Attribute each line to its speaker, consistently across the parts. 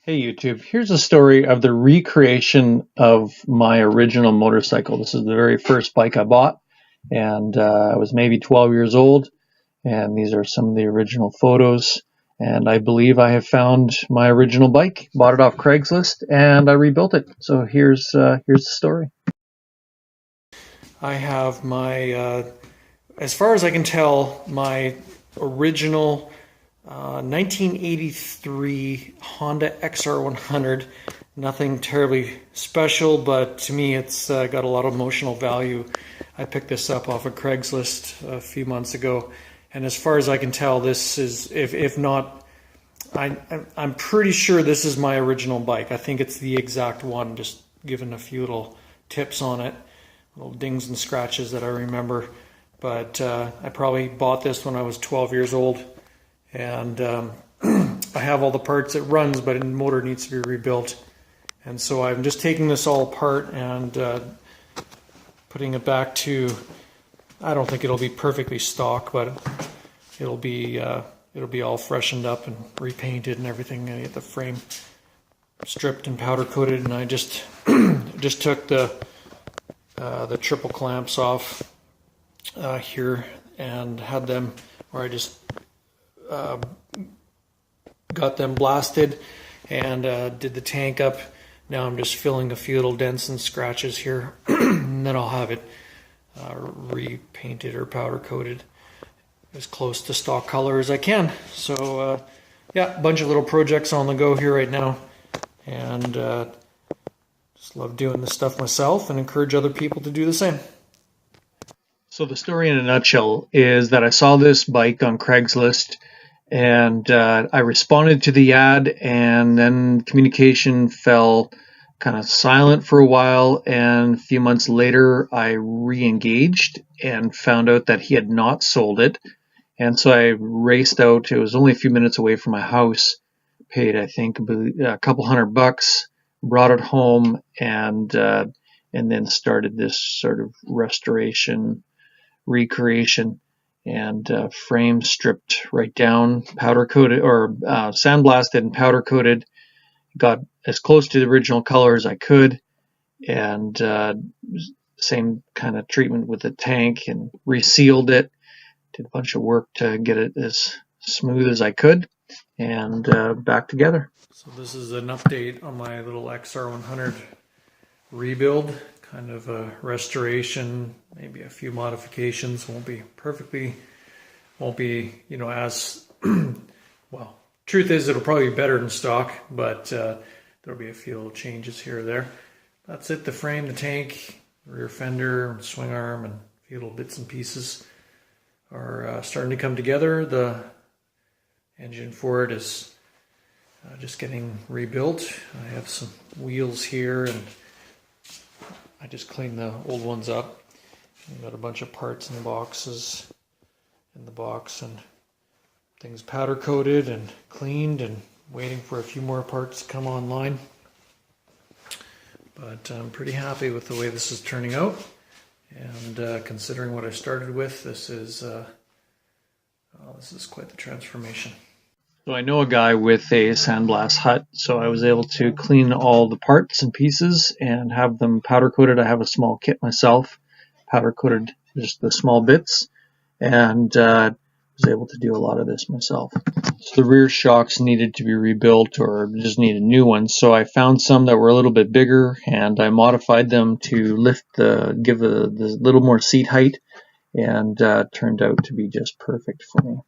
Speaker 1: Hey YouTube, here's a story of the recreation of my original motorcycle. This is the very first bike I bought, and I was maybe 12 years old, and these are some of the original photos. And I believe I have found my original bike, bought it off Craigslist, and I rebuilt it. So here's the story. I have my, as far as I can tell, my original 1983 Honda XR100. Nothing terribly special, but to me it's got a lot of emotional value. I picked this up off of Craigslist a few months ago, and as far as I can tell, this is, if not, I'm pretty sure this is my original bike. I think it's the exact one, just given a few little tips on it, little dings and scratches that I remember. But I probably bought this when I was 12 years old. And I have all the parts it runs, but the motor needs to be rebuilt. And so I'm just taking this all apart and putting it back to, I don't think it'll be perfectly stock, but it'll be all freshened up and repainted and everything. I get the frame stripped and powder coated, and I just just took the triple clamps off here and had them, or I just got them blasted and did the tank up. Now I'm just filling a few little dents and scratches here, and then I'll have it repainted or powder coated as close to stock color as I can. So yeah, a bunch of little projects on the go here right now, and just love doing this stuff myself and encourage other people to do the same. So the story in a nutshell is that I saw this bike on Craigslist, and I responded to the ad, and then communication fell kind of silent for a while, and a few months later I re-engaged and found out that he had not sold it. And so I raced out. It was only a few minutes away from my house, paid I think a couple $100, brought it home, and then started this sort of restoration, recreation, and frame stripped right down, powder coated, or sandblasted and powder coated. Got as close to the original color as I could, and same kind of treatment with the tank, and resealed it. Did a bunch of work to get it as smooth as I could, and back together. So this is an update on my little XR100 rebuild. Kind of a restoration, maybe a few modifications. Won't be, you know, as well. Truth is, it'll probably be better than stock, but there'll be a few little changes here or there. That's it. The frame, the tank, rear fender, swing arm, and a few little bits and pieces are starting to come together. The engine for it is just getting rebuilt. I have some wheels here, and I just cleaned the old ones up. I've got a bunch of parts in boxes in the box, and things powder coated and cleaned, and waiting for a few more parts to come online. But I'm pretty happy with the way this is turning out, and considering what I started with, this is quite the transformation. So I know a guy with a sandblast hut, so I was able to clean all the parts and pieces and have them powder coated. I have a small kit myself, powder coated just the small bits, and was able to do a lot of this myself. So the rear shocks needed to be rebuilt, or just needed new ones, so I found some that were a little bit bigger, and I modified them to give the little more seat height, and turned out to be just perfect for me.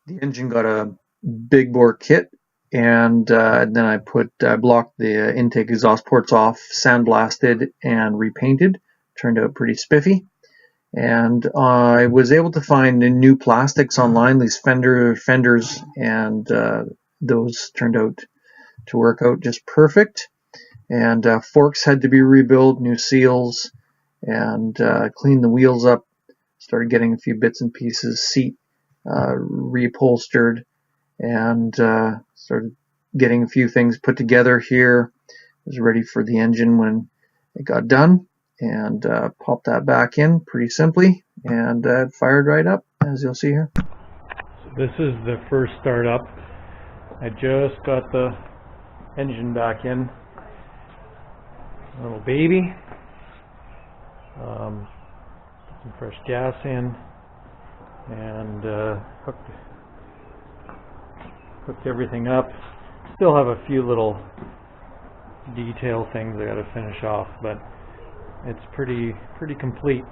Speaker 1: The engine got a big bore kit, and then I blocked the intake exhaust ports off, sandblasted, and repainted. Turned out pretty spiffy. And I was able to find new plastics online, these fenders, and those turned out to work out just perfect. And forks had to be rebuilt, new seals, and cleaned the wheels up. Started getting a few bits and pieces, seat reupholstered, and started getting a few things put together here. Was ready for the engine when it got done, and popped that back in pretty simply, and it fired right up, as you'll see here. So this is the first start up. I just got the engine back in. Little baby. Put some fresh gas in, and hooked everything up. Still have a few little detail things I got to finish off, but it's pretty complete.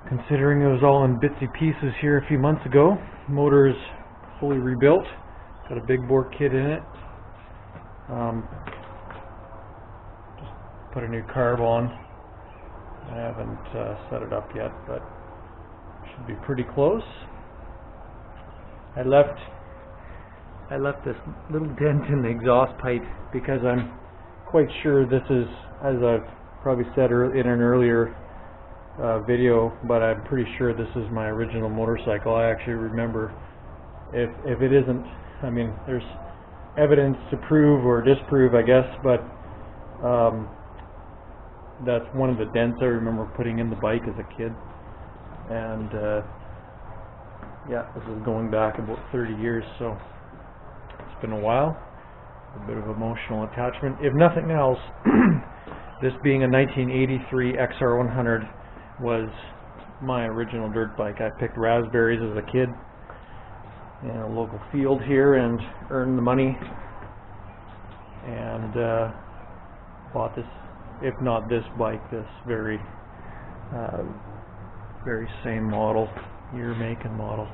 Speaker 1: Considering it was all in bitsy pieces here a few months ago. Motor is fully rebuilt. Got a big bore kit in it. Just put a new carb on. I haven't set it up yet, but should be pretty close. I left this little dent in the exhaust pipe because I'm quite sure this is, as I've probably said in an earlier video, but I'm pretty sure this is my original motorcycle. I actually remember, if it isn't, I mean, there's evidence to prove or disprove, I guess, but that's one of the dents I remember putting in the bike as a kid. And yeah, this is going back about 30 years, so it's been a while. A bit of emotional attachment. If nothing else, this being a 1983 XR100 was my original dirt bike. I picked Raspberries as a kid in a local field here and earned the money and bought this, if not this bike, this very same model, year, make, and model.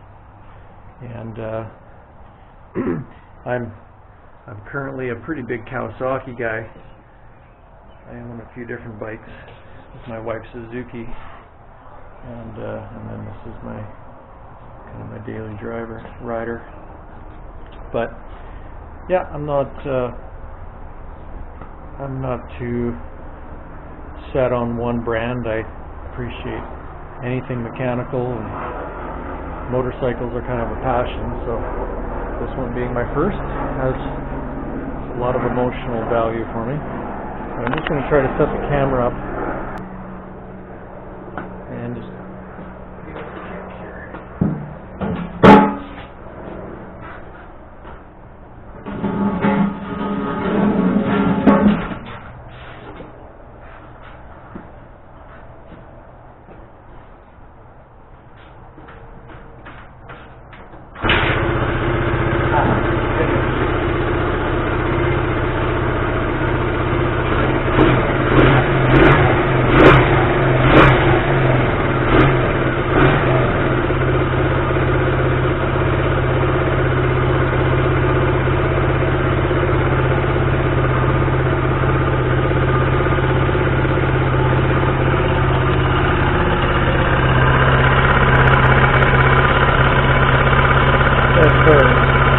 Speaker 1: And I'm currently a pretty big Kawasaki guy. I own a few different bikes with my wife's Suzuki, and then this is my kind of my daily rider. But yeah, I'm not too set on one brand. I appreciate anything mechanical, and motorcycles are kind of a passion, so this one being my first has a lot of emotional value for me. But I'm just going to try to set the camera up and just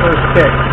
Speaker 1: first kick.